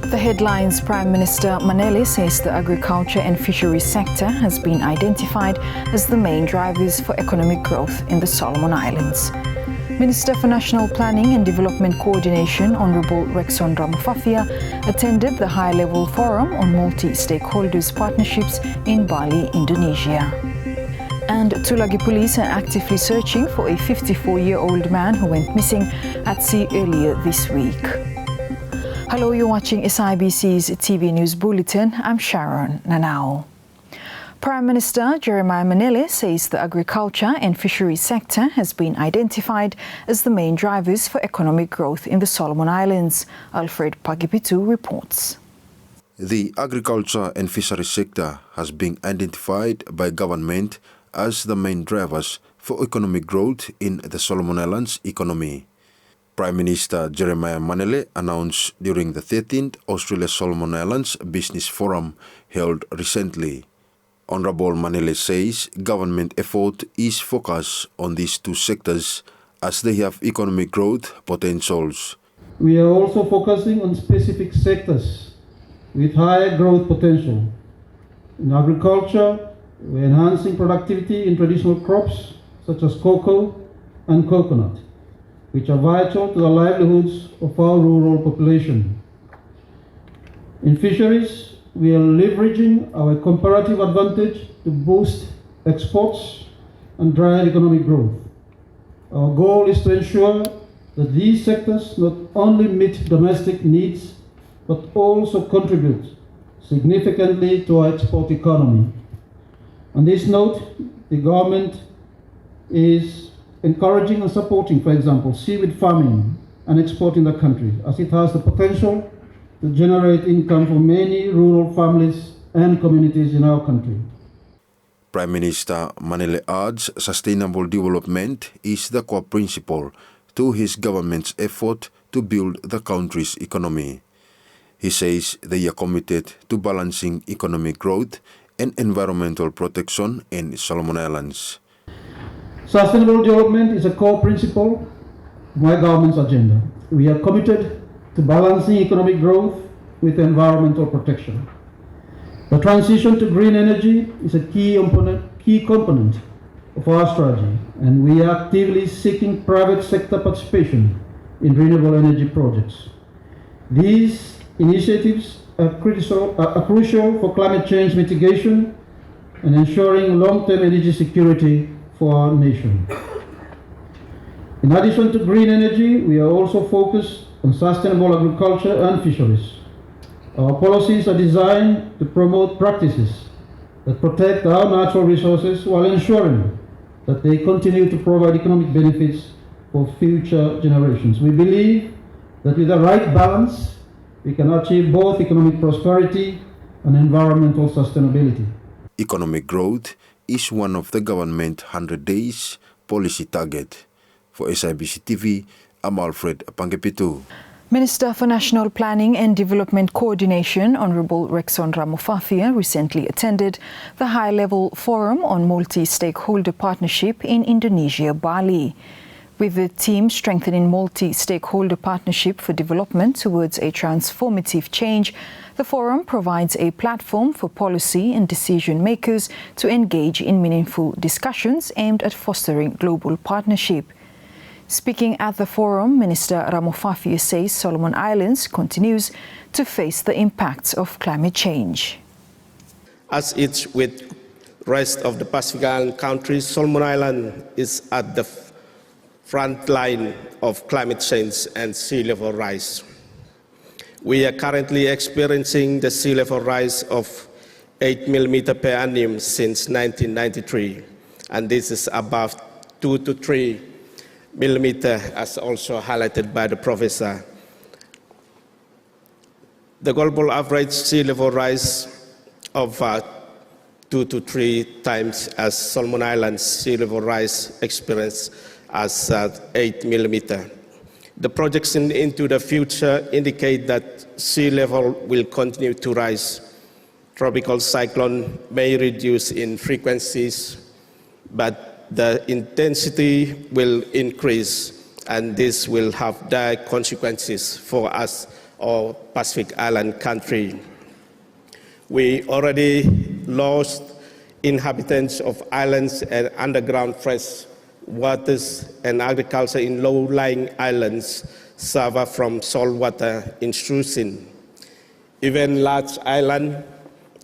The headlines: Prime Minister Manele says the agriculture and fisheries sector has been identified as the main drivers for economic growth in the Solomon Islands. Minister for National Planning and Development Coordination, Honorable Rexon Ramofafia, attended the high-level forum on multi-stakeholders partnerships in Bali, Indonesia. And Tulagi police are actively searching for a 54-year-old man who went missing at sea earlier this week. Hello, you're watching SIBC's TV News Bulletin. I'm Sharon Nanao. Prime Minister Jeremiah Manele says the agriculture and fisheries sector has been identified as the main drivers for economic growth in the Solomon Islands. Alfred Pagipitu reports. The agriculture and fisheries sector has been identified by government as the main drivers for economic growth in the Solomon Islands economy. Prime Minister Jeremiah Manele announced during the 13th Australia Solomon Islands Business Forum held recently. Honorable Manele says government effort is focused on these two sectors as they have economic growth potentials. We are also focusing on specific sectors with higher growth potential. In agriculture, we are enhancing productivity in traditional crops such as cocoa and coconut, which are vital to the livelihoods of our rural population. In fisheries, we are leveraging our comparative advantage to boost exports and drive economic growth. Our goal is to ensure that these sectors not only meet domestic needs, but also contribute significantly to our export economy. On this note, the government is encouraging and supporting, for example, seaweed farming and export in the country, as it has the potential to generate income for many rural families and communities in our country. Prime Minister Manele adds sustainable development is the core principle to his government's effort to build the country's economy. He says they are committed to balancing economic growth and environmental protection in Solomon Islands. Sustainable development is a core principle of my government's agenda. We are committed to balancing economic growth with environmental protection. The transition to green energy is a key component of our strategy, and we are actively seeking private sector participation in renewable energy projects. These initiatives are crucial for climate change mitigation and ensuring long-term energy security for our nation. In addition to green energy, we are also focused on sustainable agriculture and fisheries. Our policies are designed to promote practices that protect our natural resources while ensuring that they continue to provide economic benefits for future generations. We believe that with the right balance, we can achieve both economic prosperity and environmental sustainability. Economic growth is one of the government 100 days policy target. For SIBC TV, I'm Alfred Pangepitu. Minister for National Planning and Development Coordination, Honorable Rexon Ramofafia, recently attended the high-level forum on multi-stakeholder partnership in Indonesia, Bali. With the team strengthening multi-stakeholder partnership for development towards a transformative change, the forum provides a platform for policy and decision makers to engage in meaningful discussions aimed at fostering global partnership. Speaking at the forum, Minister Ramofafia says Solomon Islands continues to face the impacts of climate change. As it's with rest of the Pacific Island countries, Solomon Island is at the front line of climate change and sea level rise. We are currently experiencing the sea level rise of 8 mm per annum since 1993, and this is above 2 to 3 millimeter, as also highlighted by the professor. The global average sea level rise of 2 to 3 times as Solomon Islands sea level rise experience as 8 millimeter. The projections into the future indicate that sea level will continue to rise. Tropical cyclone may reduce in frequencies, but the intensity will increase, and this will have dire consequences for us or Pacific Island country. We already lost inhabitants of islands and underground fresh waters, and agriculture in low-lying islands suffer from saltwater intrusion. Even large islands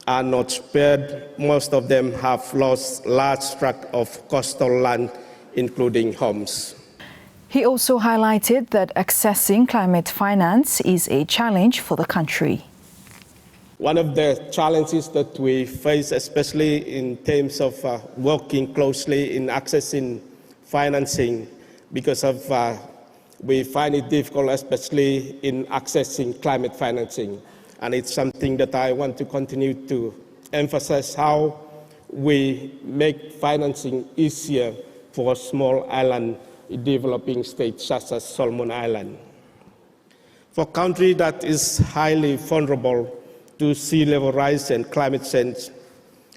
are not spared. Most of them have lost large tracts of coastal land, including homes. He also highlighted that accessing climate finance is a challenge for the country. One of the challenges that we face, especially in terms of working closely in accessing financing, because of we find it difficult, especially in accessing climate financing. And it's something that I want to continue to emphasize, how we make financing easier for small island developing states such as Solomon Island. For a country that is highly vulnerable to sea level rise and climate change,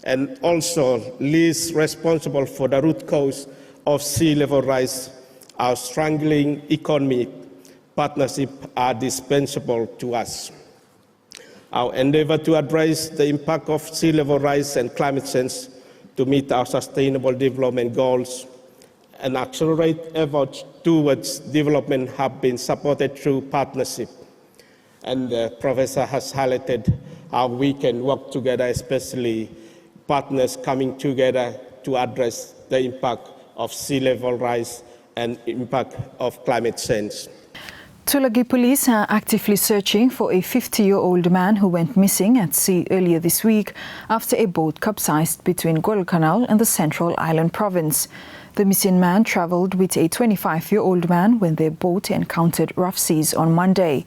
and also least responsible for the root cause of sea level rise, our struggling economy partnerships are dispensable to us. Our endeavor to address the impact of sea level rise and climate change to meet our sustainable development goals and accelerate efforts towards development have been supported through partnership. And the Professor has highlighted how we can work together, especially partners coming together to address the impact of sea level rise and impact of climate change. Tulagi police are actively searching for a 50-year-old man who went missing at sea earlier this week after a boat capsized between Guadalcanal and the Central Island province. The missing man travelled with a 25-year-old man when their boat encountered rough seas on Monday.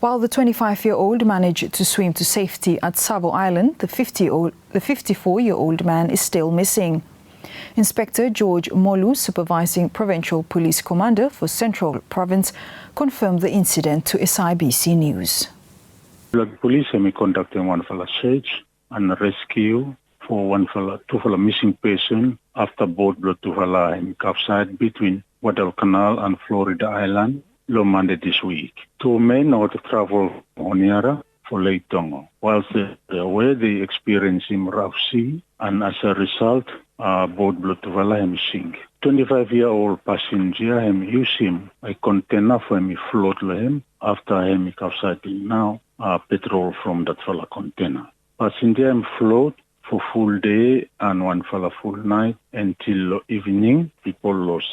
While the 25-year-old managed to swim to safety at Savo Island, the 54-year-old man is still missing. Inspector George Molu, supervising Provincial Police Commander for Central Province, confirmed the incident to SIBC News. The police have conducted one fella search and rescue for two fella missing person after boat brought two fella capsized between Guadalcanal and Florida Island on Monday this week. Two men out of travel Honiara for Lake Tongo. Whilst they were they experiencing rough sea, and as a result, boat brought two fella missing. 25-year-old passenger used him a container for him float him after him capsizing now petrol from that fella container. Passenger float for full day and one fella full night until evening. People lost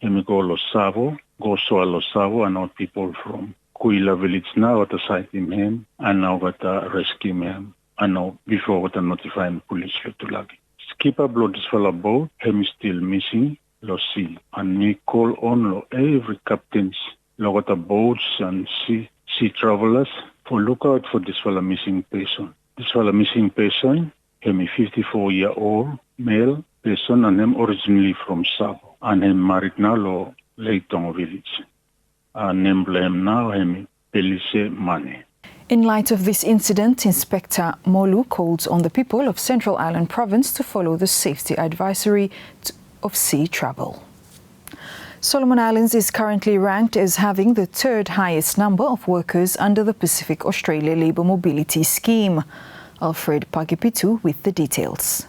him go Los Savo, go so Los Savo, and now people from Kuila village now at the site him and now got rescue him and now before got notify police to Tulagi. Skipper blow this fella boat, him still missing, lo sea. And we call on lo every captains, lo got the boats and sea travelers for look out for this fella missing person. This fella missing person, him a 54-year-old male person and him originally from Savo. And him married now lo Lake Tongo village. And him blame now him Pelise Mane. In light of this incident, Inspector Molu calls on the people of Central Island Province to follow the safety advisory of sea travel. Solomon Islands is currently ranked as having the third highest number of workers under the Pacific Australia Labour Mobility Scheme. Alfred Pagipitu with the details.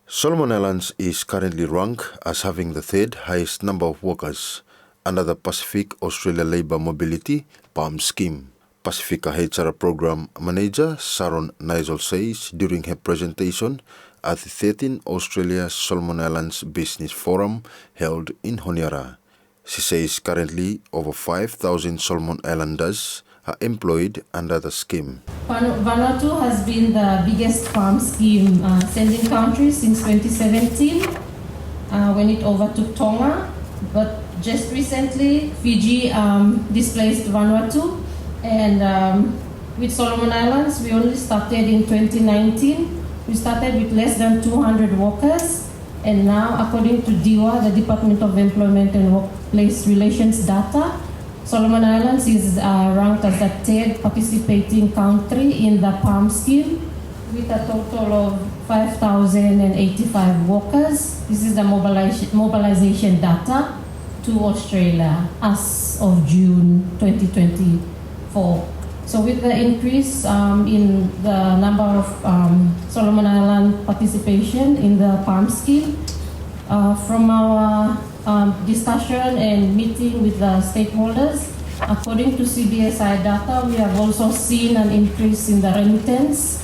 Solomon Islands is currently ranked as having the third highest number of workers under the Pacific Australia Labour Mobility PALM scheme. Pacifica HR Program Manager Sharon Nigel says during her presentation at the 13th Australia Solomon Islands Business Forum held in Honiara. She says currently over 5,000 Solomon Islanders are employed under the scheme. Vanuatu has been the biggest farm scheme sending country since 2017 when it overtook Tonga. But just recently, Fiji displaced Vanuatu. And with Solomon Islands, we only started in 2019. We started with less than 200 workers. And now, according to DIWA, the Department of Employment and Workplace Relations data, Solomon Islands is ranked as the third participating country in the PALM scheme with a total of 5,085 workers. This is the mobilization data to Australia as of June 2023. So with the increase in the number of Solomon Island participation in the PALM scheme, from our discussion and meeting with the stakeholders, according to CBSI data, we have also seen an increase in the remittance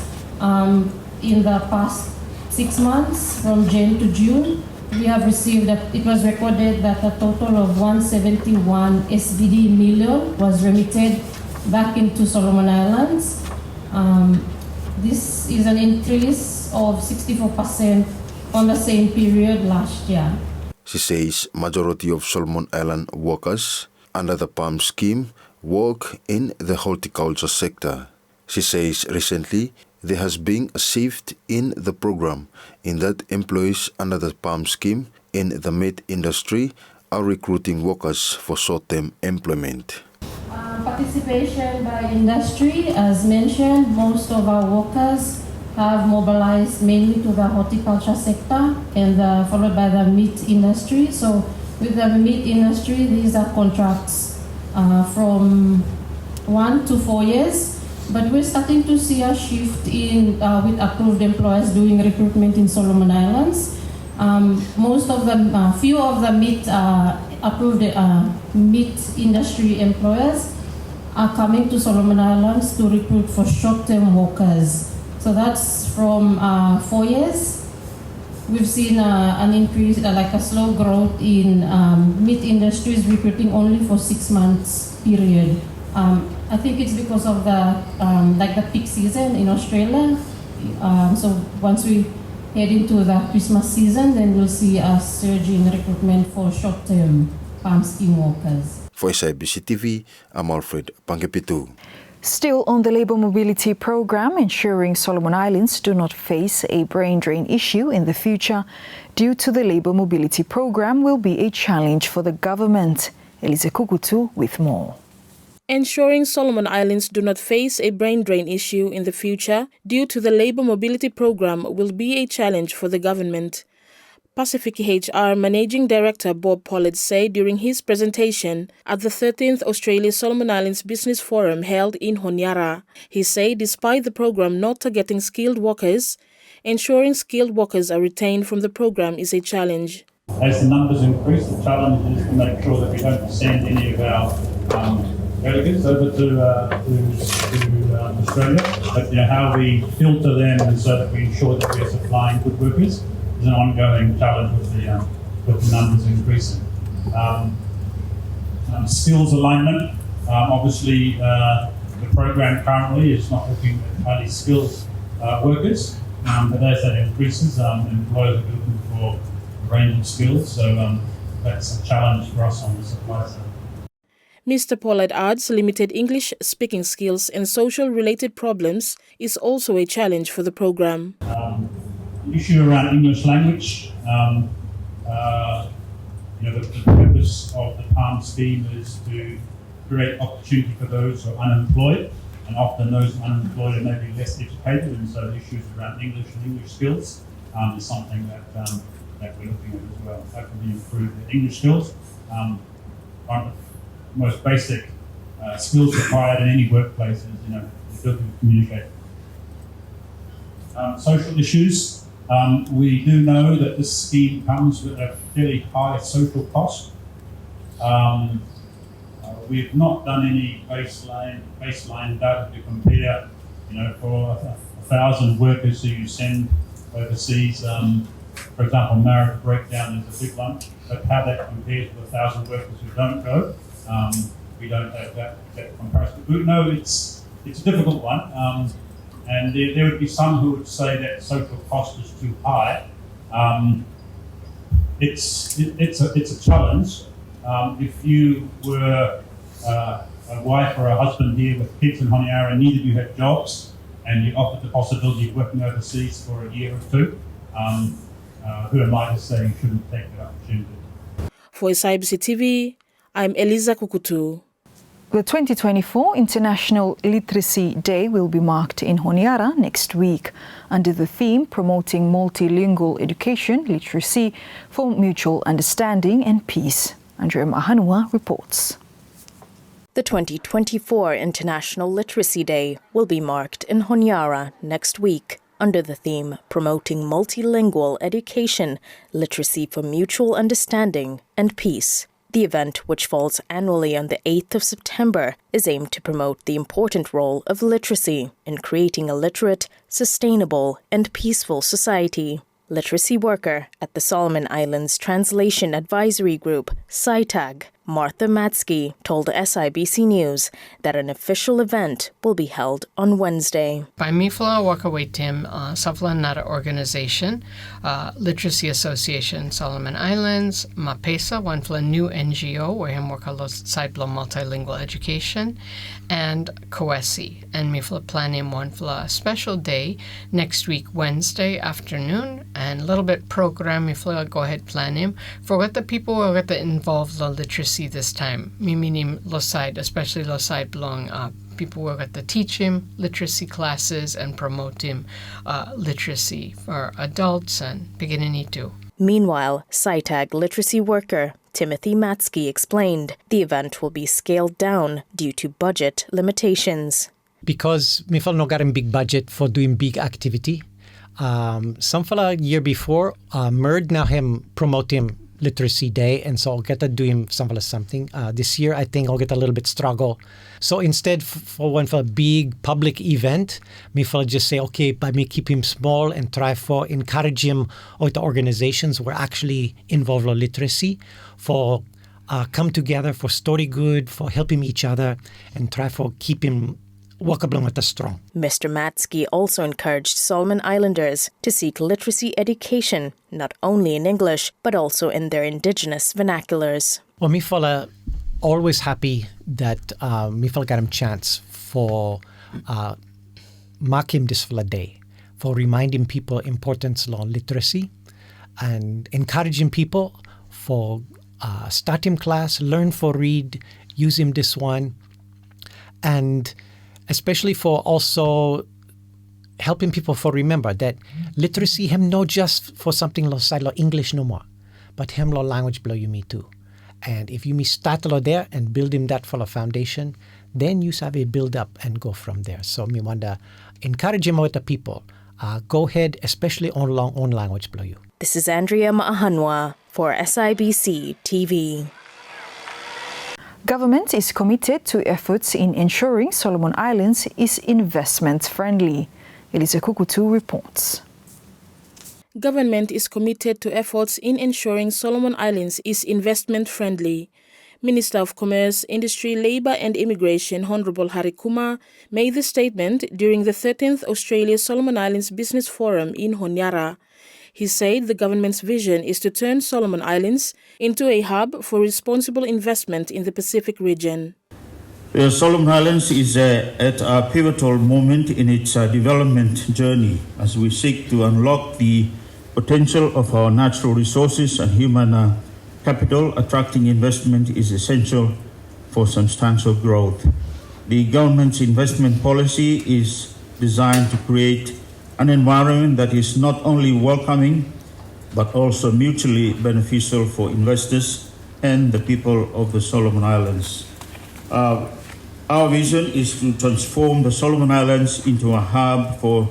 in the past 6 months, from Jan to June. We have received that it was recorded that a total of 171 SBD million was remitted back into Solomon Islands. This is an increase of 64% on the same period last year. She says majority of Solomon Island workers under the PALM scheme work in the horticulture sector. She says recently there has been a shift in the program in that employees under the PALM scheme in the meat industry are recruiting workers for short-term employment. Participation by industry, as mentioned, most of our workers have mobilized mainly to the horticulture sector and followed by the meat industry. So with the meat industry, these are contracts from 1 to 4 years. But we're starting to see a shift in with approved employers doing recruitment in Solomon Islands. Most of them, few of the meat approved meat industry employers are coming to Solomon Islands to recruit for short-term workers. So that's from 4 years. We've seen an increase, like a slow growth in meat industries recruiting only for 6 months period. I think it's because of the like the peak season in Australia. So once we head into the Christmas season, then we'll see a surge in recruitment for short-term PALM scheme workers. For SIBC TV, I'm Alfred Pangepitu. Still on the labour mobility program, ensuring Solomon Islands do not face a brain drain issue in the future due to the labour mobility program will be a challenge for the government. Elise Kukutu with more. Ensuring Solomon Islands do not face a brain drain issue in the future due to the labour mobility program will be a challenge for the government. Pacific HR Managing Director Bob Pollard said during his presentation at the 13th Australia Solomon Islands Business Forum held in Honiara. He said despite the program not targeting skilled workers, ensuring skilled workers are retained from the program is a challenge. As the numbers increase, the challenge is to make sure that we don't send any of our delegates over to Australia, but how we filter them and so that we ensure that we're supplying good workers is an ongoing challenge with the numbers increasing. Skills alignment, obviously the program currently is not looking at highly skilled workers, but as that increases, employers are looking for a range of skills, so that's a challenge for us on the supply side. Mr. Pollard adds limited English speaking skills and social-related problems is also a challenge for the program. The issue around English language, the purpose of the PALM scheme is to create opportunity for those who are unemployed, and often those unemployed are maybe less educated, and so the issues around English and English skills is something that we're looking at as well. How can we improve the English skills? One of the most basic skills required in any workplace is, the ability to communicate. Social issues. We do know that this scheme comes with a fairly high social cost. We've not done any baseline data to compare, for 1,000 workers who you send overseas. For example, marriage breakdown is a big one, but how that compares with 1,000 workers who don't go, we don't have that comparison. We know it's a difficult one, and there would be some who would say that social cost is too high. It's a challenge. If you were a wife or a husband here with kids in Honiara and neither of you had jobs, and you offered the possibility of working overseas for a year or two, who am I to say you shouldn't take that opportunity? For SIBC TV, I'm Eliza Kukutu. The 2024 International Literacy Day will be marked in Honiara next week under the theme Promoting Multilingual Education, Literacy for Mutual Understanding and Peace. Andrea Mahanua reports. The 2024 International Literacy Day will be marked in Honiara next week under the theme Promoting Multilingual Education, Literacy for Mutual Understanding and Peace. The event, which falls annually on the 8th of September, is aimed to promote the important role of literacy in creating a literate, sustainable, and peaceful society. Literacy worker at the Solomon Islands Translation Advisory Group, SITAG, Martha Matsky, told SIBC News that an official event will be held on Wednesday. By Mifla Wakaway Tim, Saflan Nara Organization, Literacy Association Solomon Islands, Mapesa, one for a new NGO where him work alongside multilingual education, and Coesi. And Mifla planning one for a special day next week, Wednesday afternoon, and a little bit program Mifla go ahead plan him for what the people will get involved in literacy this time. Meaning Loside, especially Loside belong people will get to teach him literacy classes and promote him literacy for adults and beginning too. Meanwhile, SITAG literacy worker Timothy Matsky explained the event will be scaled down due to budget limitations. Because we no got a big budget for doing big activity. Some fella year before, Merd now him promote him Literacy Day, and so I'll get to do him something. This year, I think I'll get a little bit struggle. So instead, for one for a big public event, me for just say, okay, but me keep him small and try for encourage him or the organizations who are actually involved in literacy for come together for story good, for helping each other, and try for keep him walk along with us strong. Mr. Matsky also encouraged Solomon Islanders to seek literacy education, not only in English, but also in their indigenous vernaculars. Well, me fella always happy that me fella got him chance for mark him this fella day, for reminding people importance of literacy and encouraging people for start him class, learn for read, use him this one, and especially for also helping people for remember that literacy him no just for something like English no more, but him lo language below you me too. And if you me start lo there and build him that for a foundation, then you have a build up and go from there. So me wonder encourage him with the people. Go ahead, especially on language below you. This is Andrea Maahanwa for SIBC TV. Government is committed to efforts in ensuring Solomon Islands is investment-friendly. Elisa Kukutu reports. Government is committed to efforts in ensuring Solomon Islands is investment-friendly. Minister of Commerce, Industry, Labour and Immigration, Honourable Harry Kumar, made the statement during the 13th Australia Solomon Islands Business Forum in Honiara. He said the government's vision is to turn Solomon Islands into a hub for responsible investment in the Pacific region. Solomon Islands is at a pivotal moment in its development journey as we seek to unlock the potential of our natural resources and human capital. Attracting investment is essential for substantial growth. The government's investment policy is designed to create an environment that is not only welcoming but also mutually beneficial for investors and the people of the Solomon Islands. Our vision is to transform the Solomon Islands into a hub for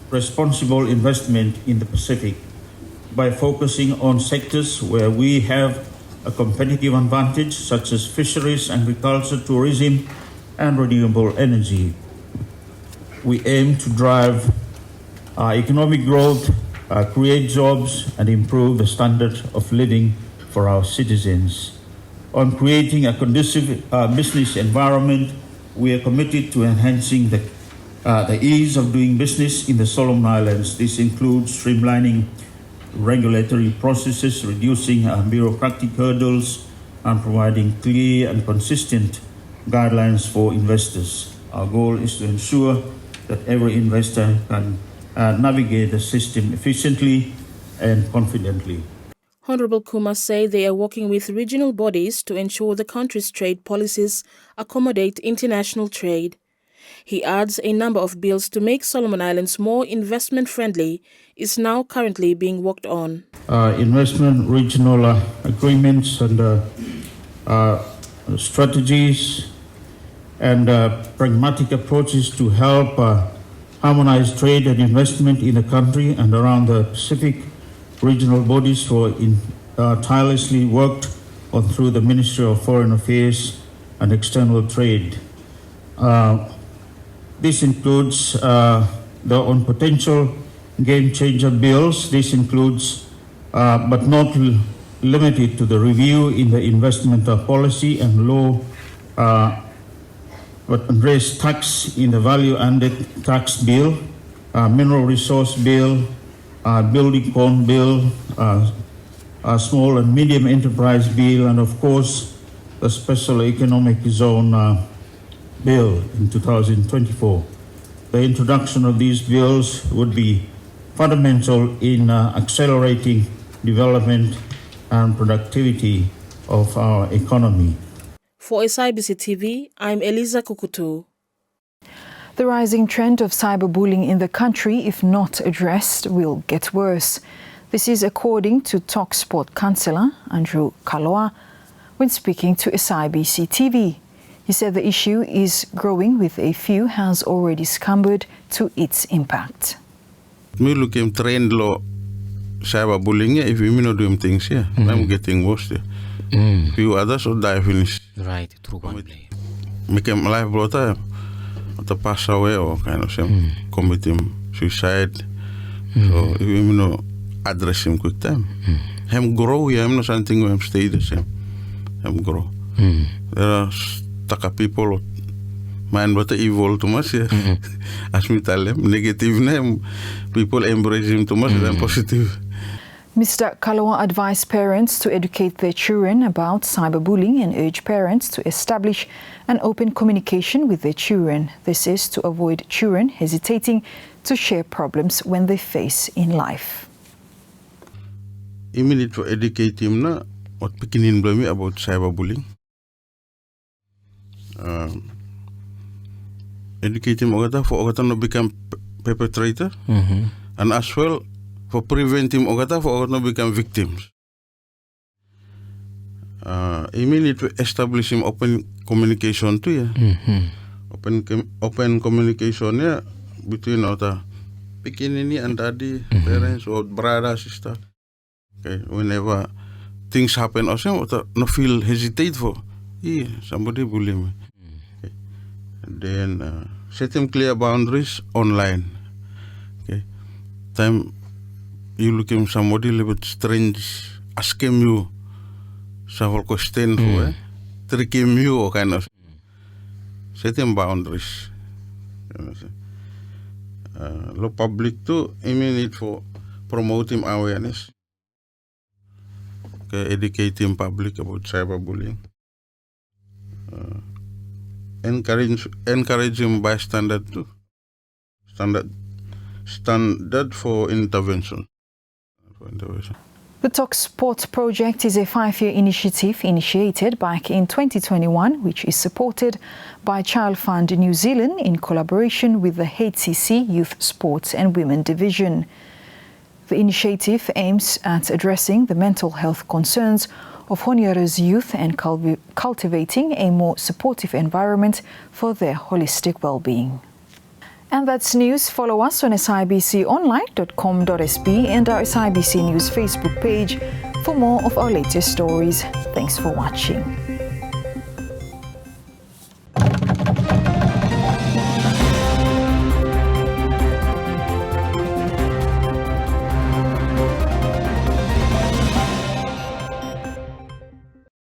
responsible investment in the Pacific by focusing on sectors where we have a competitive advantage, such as fisheries, agriculture, tourism, and renewable energy. We aim to drive economic growth, create jobs, and improve the standard of living for our citizens. On creating a conducive business environment, we are committed to enhancing the ease of doing business in the Solomon Islands. This includes streamlining regulatory processes, reducing bureaucratic hurdles, and providing clear and consistent guidelines for investors. Our goal is to ensure that every investor can navigate the system efficiently and confidently. Honourable Kumar said they are working with regional bodies to ensure the country's trade policies accommodate international trade. He adds a number of bills to make Solomon Islands more investment-friendly is now currently being worked on. Investment regional agreements and strategies and pragmatic approaches to help harmonize trade and investment in the country and around the Pacific. Regional bodies were tirelessly worked on through the Ministry of Foreign Affairs and External Trade. This includes on potential game changer bills. This includes, but not limited to, the review in the investment policy and law, but raise tax in the value-added tax bill, mineral resource bill, building code bill, small and medium enterprise bill, and of course the special economic zone bill in 2024. The introduction of these bills would be fundamental in accelerating development and productivity of our economy. For SIBC TV, I'm Eliza Kukutu. The rising trend of cyberbullying in the country, if not addressed, will get worse. This is according to TalkSport councillor Andrew Kaloa when speaking to SIBC TV. He said the issue is growing, with a few has already succumbed to its impact. Me look at trend law cyberbullying. If we not doing things here, I'm getting worse. Few others will die finish. Right, through one play. Make him life brother to pass away or kind of committing suicide. So if we not address him quick time, him grow. Yeah, I'm not something where him stay the same. Him grow. There are taka people mind but evil too much. Yeah. As me tell them, negative name people embrace him too much than positive. Mr. Kaloa advised parents to educate their children about cyberbullying and urged parents to establish an open communication with their children. This is to avoid children hesitating to share problems when they face in life. You need to educate him na what beginning blame about cyberbullying. Educate him for not become perpetrator, and as well for prevent him for not become victims. You need to establish him open communication too. Open communication between other beginning and daddy, parents or brother, sister. Okay, whenever things happen or something, not feel hesitate for. Yeah, somebody bully me. Okay. And then set him clear boundaries online. Okay. Time you look at somebody a little bit strange, ask him you several questions for trick him you or kind of set him boundaries. The public too, I mean it for promoting awareness. Okay, educating public about cyberbullying. Encouraging bystander too. Standard for intervention. The TalkSport project is a 5-year initiative initiated back in 2021, which is supported by Child Fund New Zealand in collaboration with the HCC Youth Sports and Women Division. The initiative aims at addressing the mental health concerns of Honiara's youth and cultivating a more supportive environment for their holistic well-being. And that's news. Follow us on sibconline.com.sb and our SIBC News Facebook page for more of our latest stories. Thanks for watching.